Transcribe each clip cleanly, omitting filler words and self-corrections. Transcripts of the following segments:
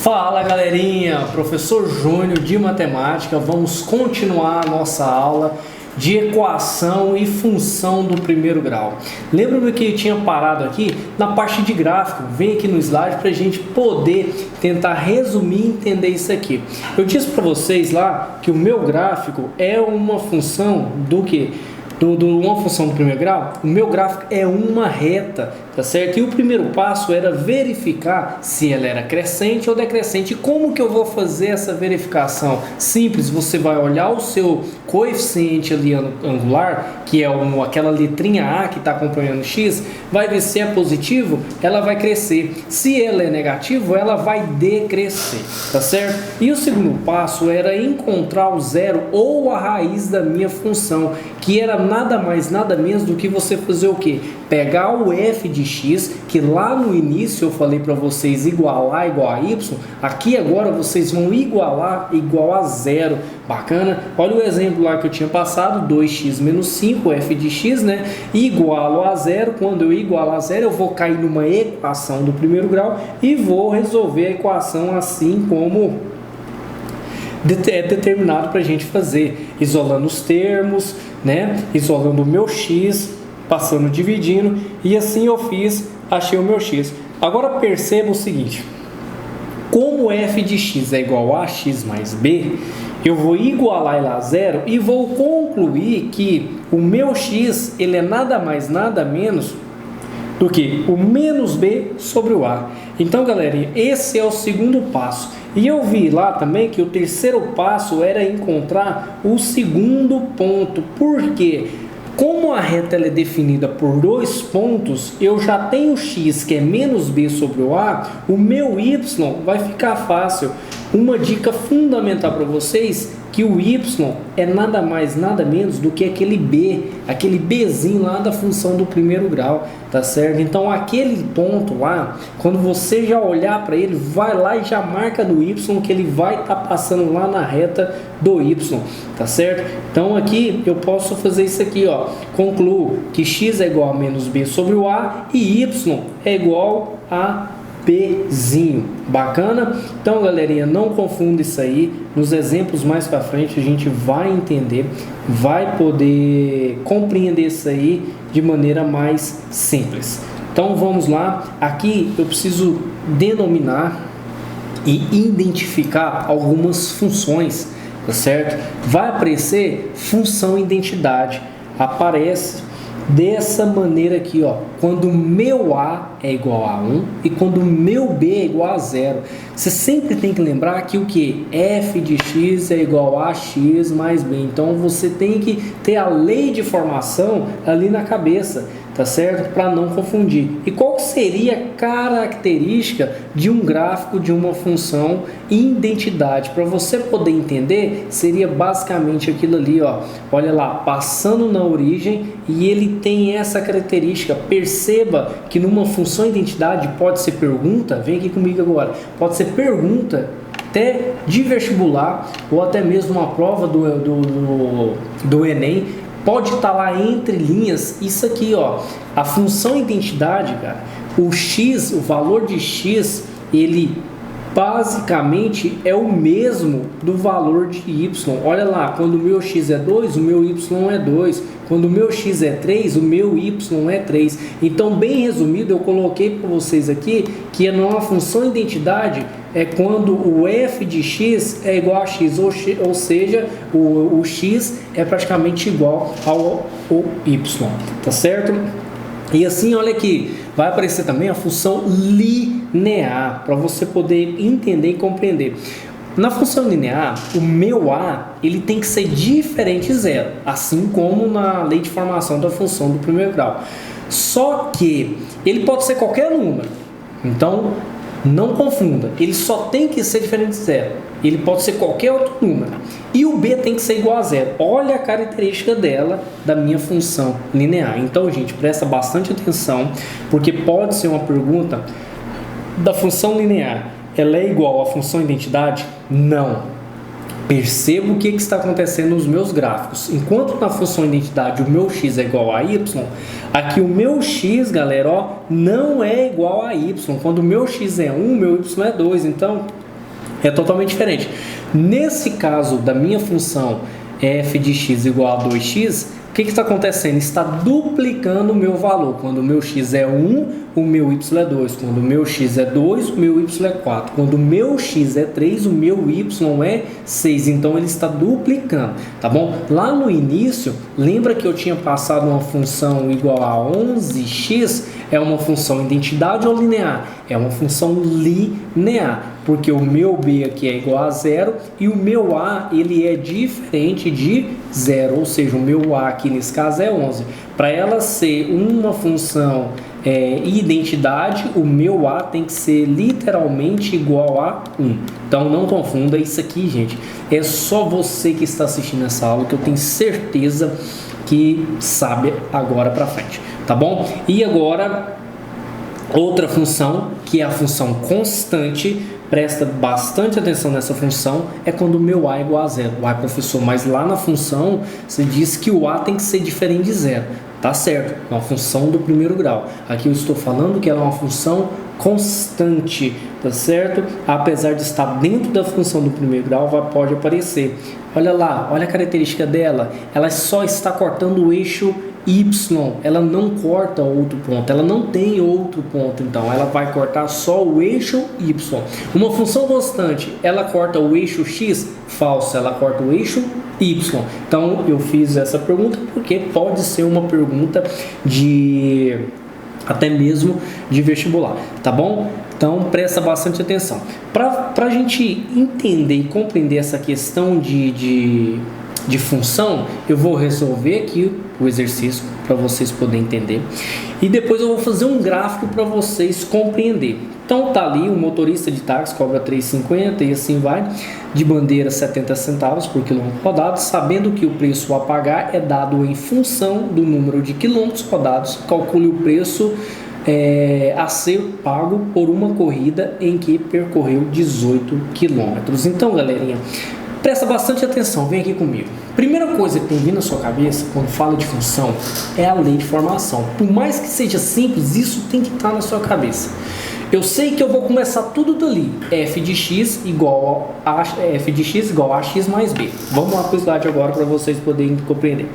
Fala galerinha, professor Júnior de matemática, vamos continuar a nossa aula de equação e função do primeiro grau. Lembra-me que eu tinha parado aqui na parte de gráfico? Vem aqui no slide para a gente poder tentar resumir e entender isso aqui. Eu disse para vocês lá que o meu gráfico é uma função do que? Uma função do primeiro grau. O meu gráfico é uma reta, tá certo? E o primeiro passo era verificar se ela era crescente ou decrescente. E como que eu vou fazer essa verificação? Simples, você vai olhar o seu coeficiente ali angular, que é aquela letrinha A que está acompanhando x, vai ver se é positivo, ela vai crescer. Se ela é negativo, ela vai decrescer, tá certo? E o segundo passo era encontrar o zero ou a raiz da minha função, que era nada mais, nada menos do que você fazer o quê? Pegar o f de x, que lá no início eu falei para vocês igualar igual a y, aqui agora vocês vão igualar igual a zero. Bacana? Olha o exemplo lá que eu tinha passado, 2x menos 5, f de x, né? Igualo a zero. Quando eu igualo a zero, eu vou cair numa equação do primeiro grau e vou resolver a equação assim como é determinado para a gente fazer, isolando os termos, né? Isolando o meu x, passando dividindo, e assim eu fiz, achei o meu x. Agora perceba o seguinte: como f de x é igual a x mais b, eu vou igualar ele a zero e vou concluir que o meu x ele é nada mais, nada menos do que o menos b sobre o a. Então, galerinha, esse é o segundo passo. E eu vi lá também que o terceiro passo era encontrar o segundo ponto. Por quê? Como a reta ela é definida por dois pontos, eu já tenho x que é menos b sobre o a, o meu y vai ficar fácil. Uma dica fundamental para vocês, que o y é nada mais, nada menos do que aquele bzinho lá da função do primeiro grau, tá certo? Então aquele ponto lá, quando você já olhar para ele, vai lá e já marca no y que ele vai estar passando lá na reta do y, tá certo? Então aqui eu posso fazer isso aqui, ó, concluo que x é igual a menos b sobre o a e y é igual a Bzinho. Bacana? Então, galerinha, não confunda isso aí. Nos exemplos mais para frente a gente vai entender, vai poder compreender isso aí de maneira mais simples. Então, vamos lá. Aqui eu preciso denominar e identificar algumas funções, tá certo? Vai aparecer função identidade. Aparece dessa maneira aqui, ó, quando o meu A é igual a 1 e quando o meu B é igual a 0. Você sempre tem que lembrar que o que? F de x é igual a x mais b. Então você tem que ter a lei de formação ali na cabeça, tá certo? Para não confundir. E qual seria a característica de um gráfico de uma função identidade? Para você poder entender, seria basicamente aquilo ali, ó. Olha lá, passando na origem, e ele tem essa característica. Perceba que numa função identidade pode ser pergunta, vem aqui comigo agora, pode ser pergunta até de vestibular ou até mesmo uma prova do Enem. Pode estar lá entre linhas isso aqui, ó, a função identidade, cara, o x, o valor de x, ele basicamente é o mesmo do valor de y. Olha lá, quando o meu x é 2, o meu y é 2. Quando o meu x é 3, o meu y é 3. Então, bem resumido, eu coloquei para vocês aqui que uma função identidade é quando o f de x é igual a x, ou seja, o x é praticamente igual ao y, tá certo? E assim, olha aqui, vai aparecer também a função linear, para você poder entender e compreender. Na função linear, o meu a ele tem que ser diferente de zero, assim como na lei de formação da função do primeiro grau. Só que ele pode ser qualquer número, então não confunda, ele só tem que ser diferente de zero. Ele pode ser qualquer outro número. E o b tem que ser igual a zero. Olha a característica dela, da minha função linear. Então, gente, presta bastante atenção, porque pode ser uma pergunta da função linear. Ela é igual à função identidade? Não. Perceba o que está acontecendo nos meus gráficos. Enquanto na função identidade o meu x é igual a y, aqui o meu x, galera, ó, não é igual a y. Quando o meu x é 1, o meu y é 2. Então, É totalmente diferente. Nesse caso da minha função f de x igual a 2x, o que está acontecendo? Está duplicando o meu valor. Quando o meu x é 1, o meu y é 2. Quando o meu x é 2, o meu y é 4. Quando o meu x é 3, o meu y é 6. Então, ele está duplicando, tá bom? Lá no início, lembra que eu tinha passado uma função igual a 11x? É uma função identidade ou linear? É uma função linear, porque o meu b aqui é igual a 0 e o meu a ele é diferente de 0, ou seja, o meu a aqui nesse caso é 11. Para ela ser uma função identidade, o meu a tem que ser literalmente igual a 1. Então não confunda isso aqui, gente. É só você que está assistindo essa aula que eu tenho certeza que sabe agora para frente, tá bom? E agora outra função, que é a função constante, presta bastante atenção nessa função, é quando o meu a é igual a 0. Uai, professor, mas lá na função você disse que o a tem que ser diferente de 0. Tá certo, é uma função do primeiro grau. Aqui eu estou falando que ela é uma função constante, tá certo? Apesar de estar dentro da função do primeiro grau, pode aparecer. Olha lá, olha a característica dela. Ela só está cortando o eixo y, ela não corta outro ponto, ela não tem outro ponto, então ela vai cortar só o eixo y. Uma função constante, ela corta o eixo x? Falso, ela corta o eixo y. Então eu fiz essa pergunta porque pode ser uma pergunta de até mesmo de vestibular, tá bom? Então presta bastante atenção. Para a gente entender e compreender essa questão de função, eu vou resolver aqui o exercício para vocês poderem entender e depois eu vou fazer um gráfico para vocês compreender. Então tá ali, o motorista de táxi cobra 3,50 e assim vai, de bandeira 70 centavos por quilômetro rodado, sabendo que o preço a pagar é dado em função do número de quilômetros rodados. Calcule o preço a ser pago por uma corrida em que percorreu 18 quilômetros. Então, galerinha, presta bastante atenção, vem aqui comigo. Primeira coisa que tem vindo na sua cabeça quando fala de função é a lei de formação. Por mais que seja simples, isso tem que estar na sua cabeça. Eu sei que eu vou começar tudo dali. F de x igual a x mais b. Vamos lá para o slide agora para vocês poderem compreender.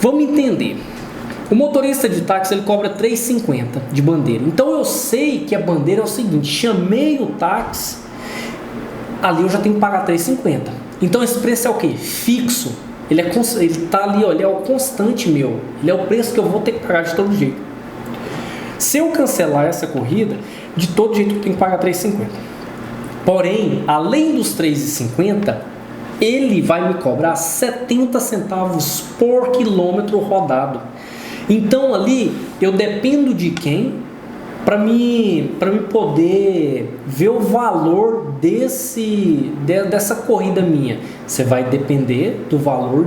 Vamos entender. O motorista de táxi ele cobra 3,50 de bandeira. Então eu sei que a bandeira é o seguinte: chamei o táxi, ali eu já tenho que pagar 3,50. Então esse preço é o que? Fixo. Ele está ali, ó, ele é o constante meu. Ele é o preço que eu vou ter que pagar de todo jeito. Se eu cancelar essa corrida, de todo jeito eu tenho que pagar 3,50. Porém, além dos 3,50, ele vai me cobrar 70 centavos por quilômetro rodado. Então ali eu dependo de quem para mim poder ver o valor dessa corrida minha. Você vai depender do valor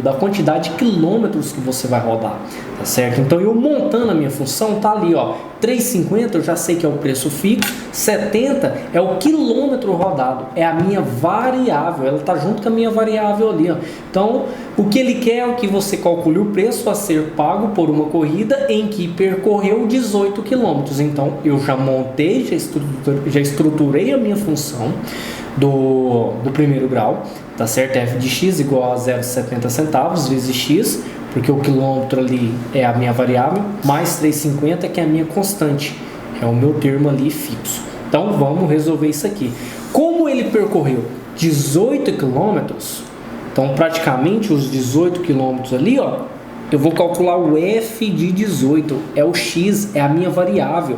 da quantidade de quilômetros que você vai rodar, tá certo? Então eu montando a minha função, tá ali, ó, 3,50 eu já sei que é o preço fixo, 70 é o quilômetro rodado, é a minha variável, ela tá junto com a minha variável ali, ó. Então o que ele quer é que você calcule o preço a ser pago por uma corrida em que percorreu 18 quilômetros. Então eu já montei, já estruturei a minha função do primeiro grau, tá certo? F de x igual a 0,70 centavos vezes x, porque o quilômetro ali é a minha variável, mais 3,50 que é a minha constante, é o meu termo ali fixo. Então vamos resolver isso aqui. Como ele percorreu 18 quilômetros, então praticamente os 18 quilômetros ali, ó, eu vou calcular o f de 18, é o x, é a minha variável,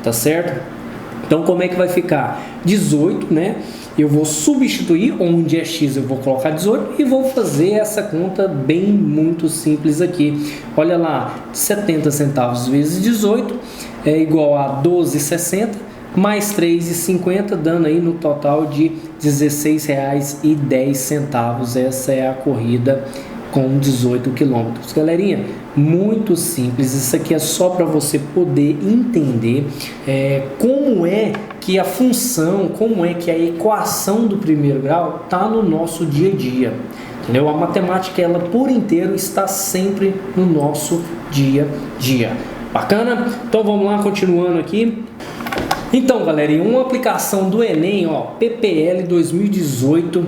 tá certo? Então como é que vai ficar? 18, né? Eu vou substituir, onde é x eu vou colocar 18 e vou fazer essa conta bem muito simples aqui. Olha lá, 70 centavos vezes 18 é igual a 12,60 mais 3,50, dando aí no total de R$ 16,10. Essa é a corrida com 18 quilômetros. Galerinha, muito simples. Isso aqui é só para você poder entender como é que a função, como é que a equação do primeiro grau está no nosso dia a dia. Entendeu? A matemática, ela por inteiro está sempre no nosso dia a dia. Bacana? Então vamos lá, continuando aqui. Então, galera, em uma aplicação do Enem, ó, PPL 2018,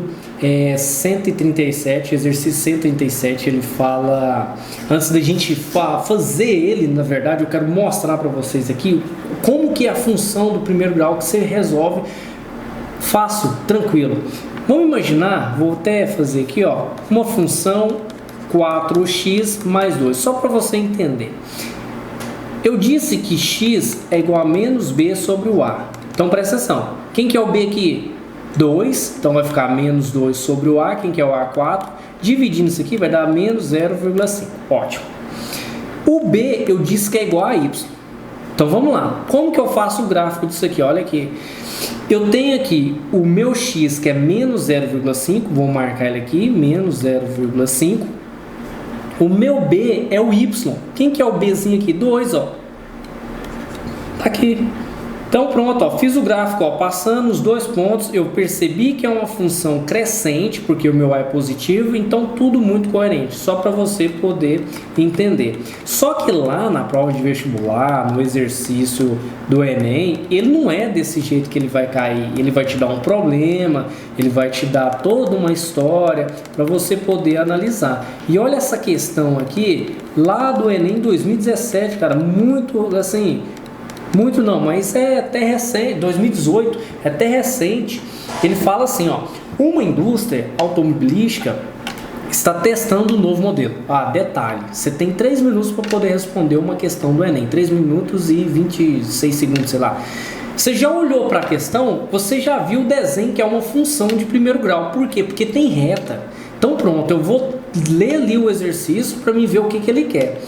137, exercício 137, ele fala, antes da gente fazer ele, na verdade, eu quero mostrar para vocês aqui como que é a função do primeiro grau que você resolve fácil, tranquilo. Vamos imaginar, vou até fazer aqui, ó, uma função 4x mais 2, só para você entender. Eu disse que x é igual a menos b sobre o a. Então presta atenção. Quem que é o b aqui? 2. Então vai ficar menos 2 sobre o a. Quem que é o a? 4. Dividindo isso aqui vai dar menos 0,5. Ótimo. O b eu disse que é igual a y. Então vamos lá. Como que eu faço o gráfico disso aqui? Olha aqui. Eu tenho aqui o meu x que é menos 0,5. Vou marcar ele aqui. Menos 0,5. O meu B é o Y. Quem que é o Bzinho aqui? 2, ó. Tá aqui. Então pronto, ó, fiz o gráfico, ó, passando os dois pontos, eu percebi que é uma função crescente, porque o meu A é positivo, então tudo muito coerente, só para você poder entender. Só que lá na prova de vestibular, no exercício do Enem, ele não é desse jeito que ele vai cair, ele vai te dar um problema, ele vai te dar toda uma história para você poder analisar. E olha essa questão aqui, lá do Enem 2017, cara, muito assim... Muito não, mas é até recente, 2018, é até recente. Ele fala assim, ó, uma indústria automobilística está testando um novo modelo. Ah, detalhe, você tem 3 minutos para poder responder uma questão do Enem, 3 minutos e 26 segundos, sei lá. Você já olhou para a questão, você já viu o desenho que é uma função de primeiro grau. Por quê? Porque tem reta. Então pronto, eu vou ler ali o exercício para me ver o que ele quer.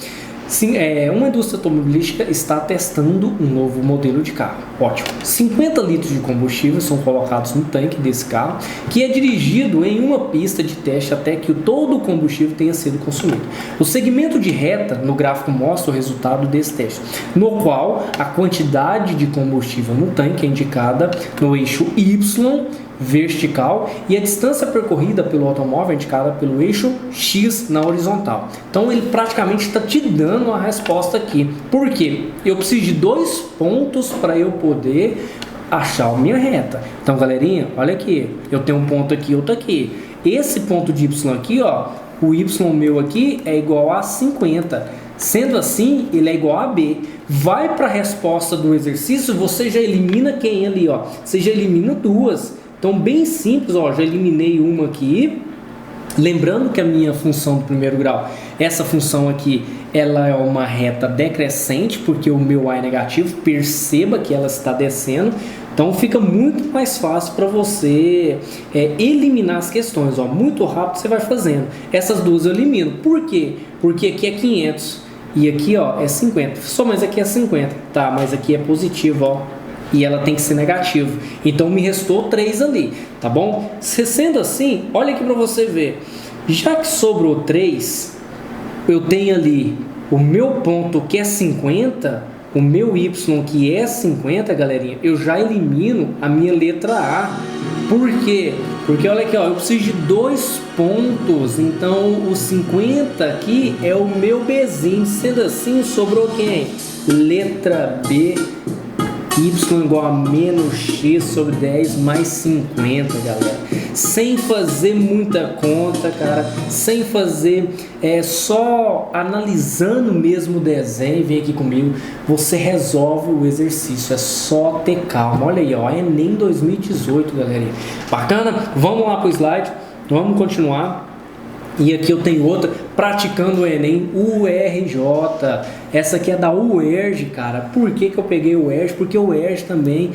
Sim, uma indústria automobilística está testando um novo modelo de carro. Ótimo. 50 litros de combustível são colocados no tanque desse carro, que é dirigido em uma pista de teste até que todo o combustível tenha sido consumido. O segmento de reta no gráfico mostra o resultado desse teste, no qual a quantidade de combustível no tanque é indicada no eixo Y vertical e a distância percorrida pelo automóvel é indicada pelo eixo X na horizontal. Então ele praticamente está te dando a resposta aqui. Por quê? Eu preciso de 2 pontos para eu poder achar a minha reta. Então, galerinha, olha aqui, eu tenho um ponto aqui, outro aqui. Esse ponto de Y aqui, ó, o Y meu aqui é igual a 50. Sendo assim, ele é igual a B. Vai para a resposta do exercício, você já elimina quem ali, ó? Você já elimina 2. Então, bem simples, ó, já eliminei uma aqui. Lembrando que a minha função do primeiro grau, essa função aqui, ela é uma reta decrescente, porque o meu A é negativo. Perceba que ela está descendo. Então, fica muito mais fácil para você eliminar as questões. Ó, muito rápido você vai fazendo. Essas duas eu elimino. Por quê? Porque aqui é 500 e aqui, ó, é 50. Só mais aqui é 50. Tá, mas aqui é positivo, ó. E ela tem que ser negativo. Então me restou 3 ali, tá bom? Sendo assim, olha aqui para você ver. Já que sobrou 3, eu tenho ali o meu ponto que é 50, o meu Y que é 50, galerinha, eu já elimino a minha letra A. Por quê? Porque olha aqui, ó, eu preciso de 2 pontos. Então o 50 aqui é o meu Bzinho. Sendo assim, sobrou quem? Letra B. Y igual a menos x sobre 10 mais 50, galera. Sem fazer muita conta, cara. Sem fazer, só analisando mesmo o desenho. Vem aqui comigo. Você resolve o exercício. É só ter calma. Olha aí, ó. Enem 2018, galerinha. Bacana? Vamos lá pro slide. Vamos continuar. E aqui eu tenho outra, praticando o Enem, UERJ. Essa aqui é da UERJ, cara. Por que eu peguei o UERJ? Porque o UERJ também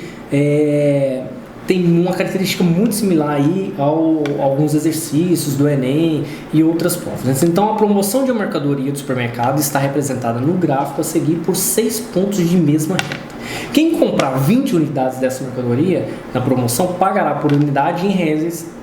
tem uma característica muito similar aí a alguns exercícios do Enem e outras provas. Então a promoção de uma mercadoria do supermercado está representada no gráfico a seguir por 6 pontos de mesma reta. Quem comprar 20 unidades dessa mercadoria na promoção pagará por unidade em reais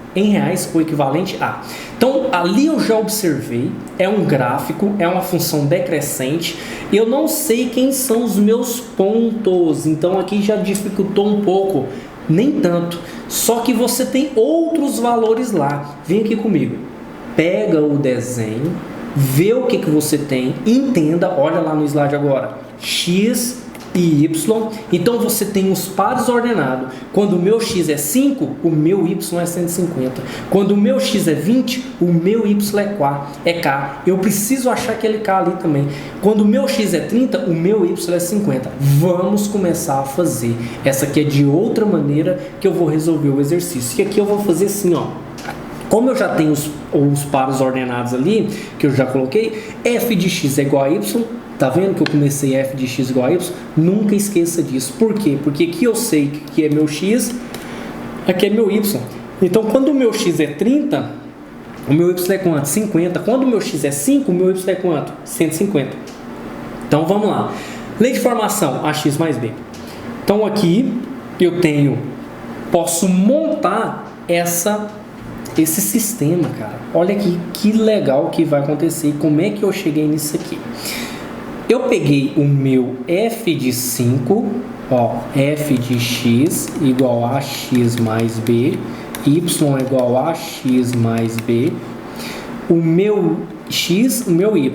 o equivalente a. Então ali eu já observei, é um gráfico, é uma função decrescente, eu não sei quem são os meus pontos, então aqui já dificultou um pouco, nem tanto, só que você tem outros valores lá. Vem aqui comigo, pega o desenho, vê o que você tem, entenda, olha lá no slide agora, x e y. Então você tem os pares ordenados. Quando o meu x é 5, o meu y é 150. Quando o meu x é 20, o meu y é k. Eu preciso achar aquele k ali também. Quando o meu x é 30, o meu y é 50. Vamos começar a fazer. Essa aqui é de outra maneira que eu vou resolver o exercício. E aqui eu vou fazer assim, ó. Como eu já tenho os pares ordenados ali, que eu já coloquei, f de x é igual a y. Tá vendo que eu comecei f de x igual a y? Nunca esqueça disso. Por quê? Porque aqui eu sei que aqui é meu x, aqui é meu y. Então, quando o meu x é 30, o meu y é quanto? 50. Quando o meu x é 5, o meu y é quanto? 150. Então, vamos lá. Lei de formação, ax mais b. Então, aqui eu posso montar esse sistema, cara. Olha aqui que legal que vai acontecer e como é que eu cheguei nisso aqui. Eu peguei o meu f de 5, ó, f de x igual a x mais b, y igual a x mais b, o meu x, o meu y.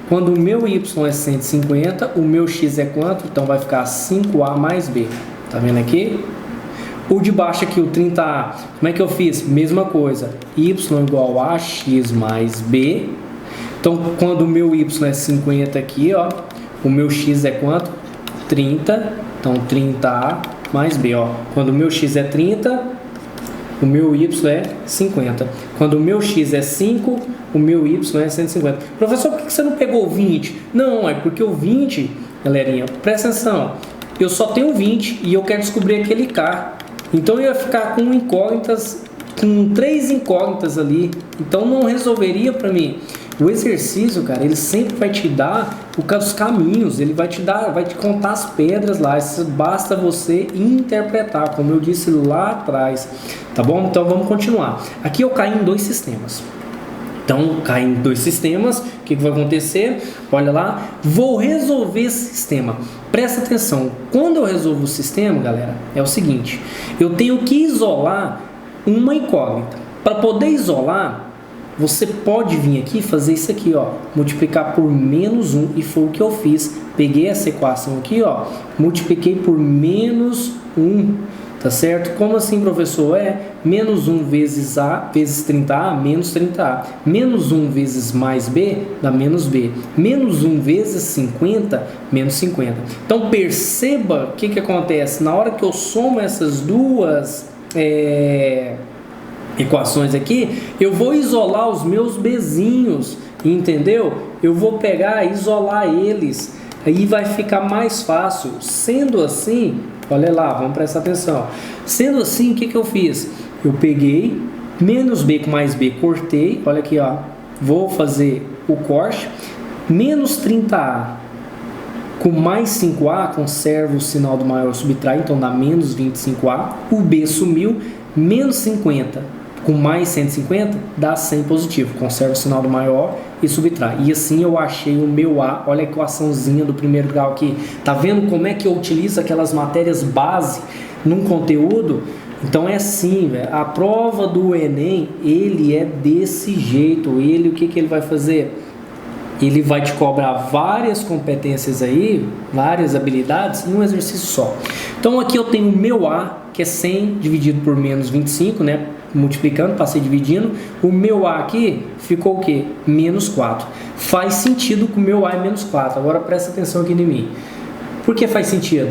Quando o meu y é 150, o meu x é quanto? Então vai ficar 5a mais b. Tá vendo aqui? O de baixo aqui, o 30a, como é que eu fiz? Mesma coisa, y igual a x mais b. Então, quando o meu y é 50 aqui, ó, o meu x é quanto? 30. Então, 30a mais b, ó. Quando o meu x é 30, o meu y é 50. Quando o meu x é 5, o meu y é 150. Professor, por que você não pegou o 20? Não, é porque o 20, galerinha, presta atenção. Eu só tenho 20 e eu quero descobrir aquele k. Então, eu ia ficar com incógnitas, com 3 incógnitas ali. Então, não resolveria para mim. O exercício, cara, ele sempre vai te dar os caminhos, ele vai te contar as pedras lá, basta você interpretar, como eu disse lá atrás, tá bom? Então vamos continuar. Aqui eu caí em 2 sistemas. Então, caí em 2 sistemas, o que vai acontecer? Olha lá, vou resolver esse sistema. Presta atenção, quando eu resolvo o sistema, galera, é o seguinte, eu tenho que isolar uma incógnita. Para poder isolar, você pode vir aqui e fazer isso aqui, ó, multiplicar por menos 1, e foi o que eu fiz. Peguei essa equação aqui, ó, multipliquei por menos 1, tá certo? Como assim, professor? É menos 1 vezes A, vezes 30A, menos 30A. Menos 1 vezes mais B, dá menos B. Menos 1 vezes 50, menos 50. Então, perceba o que acontece. Na hora que eu somo essas duas equações aqui, eu vou isolar os meus bezinhos, entendeu? Eu vou pegar e isolar eles, aí vai ficar mais fácil. Sendo assim, olha lá, vamos prestar atenção. Sendo assim, o que eu fiz? Eu peguei menos b com mais b, cortei, olha aqui, ó, vou fazer o corte, menos 30a com mais 5a, conservo o sinal do maior, subtrai, então dá menos 25a, o b sumiu, menos 50 com mais 150, dá 100 positivo. Conserva o sinal do maior e subtrai. E assim eu achei o meu A. Olha a equaçãozinha do primeiro grau aqui. Tá vendo como é que eu utilizo aquelas matérias base num conteúdo? Então é assim, velho. A prova do Enem, ele é desse jeito. Ele, o que ele vai fazer? Ele vai te cobrar várias competências aí, várias habilidades, num exercício só. Então aqui eu tenho o meu A, que é 100 dividido por menos 25, né? Multiplicando, passei dividindo. O meu A aqui ficou o quê? Menos 4. Faz sentido que o meu A é menos 4. Agora presta atenção aqui em mim. Por que faz sentido?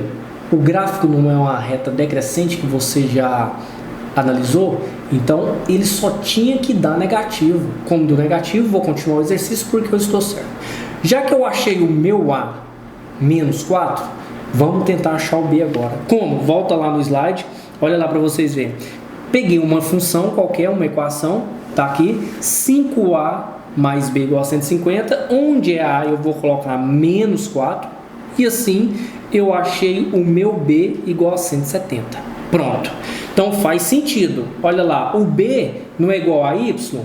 O gráfico não é uma reta decrescente que você já analisou? Então, ele só tinha que dar negativo. Como do negativo, vou continuar o exercício porque eu estou certo. Já que eu achei o meu A menos 4, vamos tentar achar o B agora. Como? Volta lá no slide, olha lá para vocês verem. Peguei uma função qualquer, uma equação, tá aqui, 5A mais B igual a 150, onde é A eu vou colocar menos 4, e assim eu achei o meu B igual a 170. Pronto. Então faz sentido. Olha lá, o B não é igual a Y?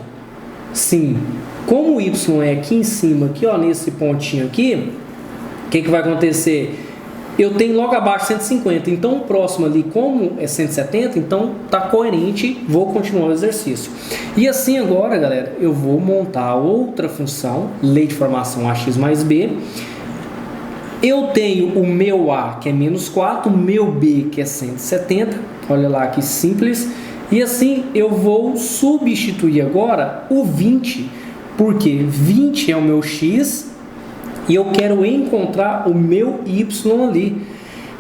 Sim. Como o Y é aqui em cima, aqui, ó, nesse pontinho aqui, o que vai acontecer? Eu tenho logo abaixo 150, então o próximo ali, como é 170, então tá coerente, vou continuar o exercício. E assim agora, galera, eu vou montar outra função, lei de formação ax mais b, Eu tenho o meu A, que é menos 4, o meu B, que é 170. Olha lá que simples. E assim eu vou substituir agora o 20, porque 20 é o meu X e eu quero encontrar o meu Y ali.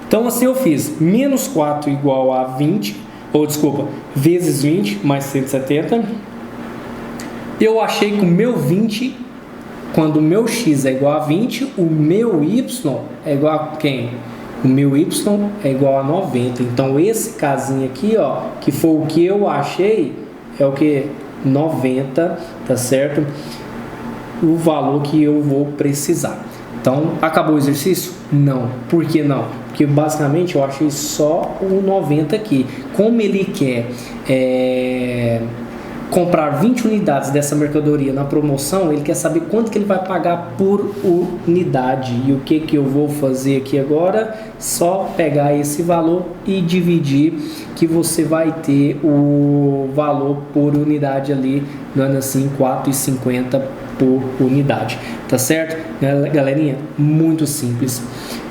Então assim eu fiz menos 4 igual a 20, ou desculpa, vezes 20 mais 170. Eu achei que o meu 20, quando o meu X é igual a 20, o meu Y é igual a quem? O meu Y é igual a 90. Então esse casinho aqui, ó, que foi o que eu achei, é o que? 90, tá certo? O valor que eu vou precisar. Então, acabou o exercício? Não. Por que não? Porque basicamente eu achei só o 90 aqui. Como ele quer comprar 20 unidades dessa mercadoria na promoção, ele quer saber quanto que ele vai pagar por unidade. E o que eu vou fazer aqui agora? Só pegar esse valor e dividir, que você vai ter o valor por unidade ali, dando assim R$ 4,50 por unidade, tá certo? Galerinha, muito simples,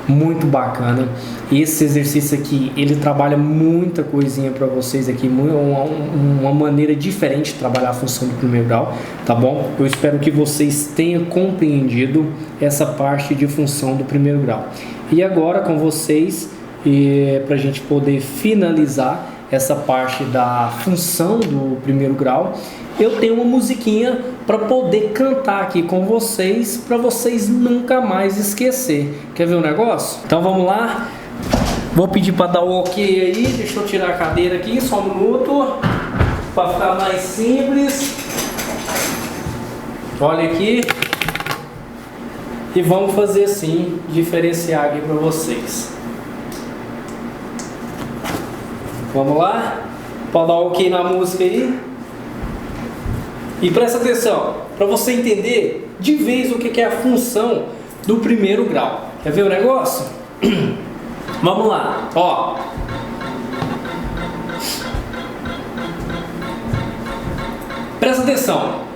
muito bacana. Esse exercício aqui, ele trabalha muita coisinha para vocês aqui, uma maneira diferente de trabalhar a função do primeiro grau, tá bom? Eu espero que vocês tenham compreendido essa parte de função do primeiro grau. E agora com vocês, para a gente poder finalizar essa parte da função do primeiro grau, eu tenho uma musiquinha para poder cantar aqui com vocês, para vocês nunca mais esquecer. Quer ver o negócio? Então vamos lá. Vou pedir para dar o ok aí. Deixa eu tirar a cadeira aqui, só um minuto, para ficar mais simples. Olha aqui. E vamos fazer assim, diferenciar aqui para vocês. Vamos lá? Pode dar ok na música aí. E presta atenção, para você entender de vez o que é a função do primeiro grau. Quer ver o negócio? Vamos lá, ó. Presta atenção.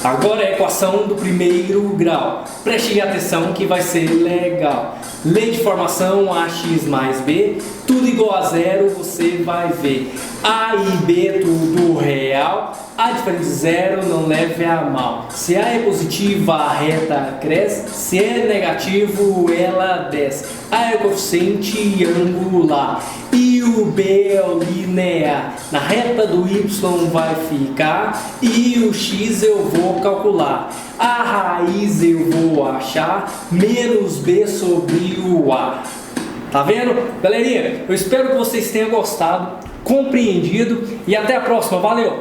Agora é a equação do primeiro grau. Preste atenção que vai ser legal. Lei de formação AX mais B, tudo igual a zero, você vai ver. A e B tudo real, A diferente de zero não leve a mal. Se A é positiva, a reta cresce, se é negativo, ela desce. A é o coeficiente angular e o B é o linear. Na reta do Y vai ficar e o X eu vou calcular. A raiz eu vou achar, menos B sobre o A. Tá vendo? Galerinha, eu espero que vocês tenham gostado, compreendido e até a próxima. Valeu!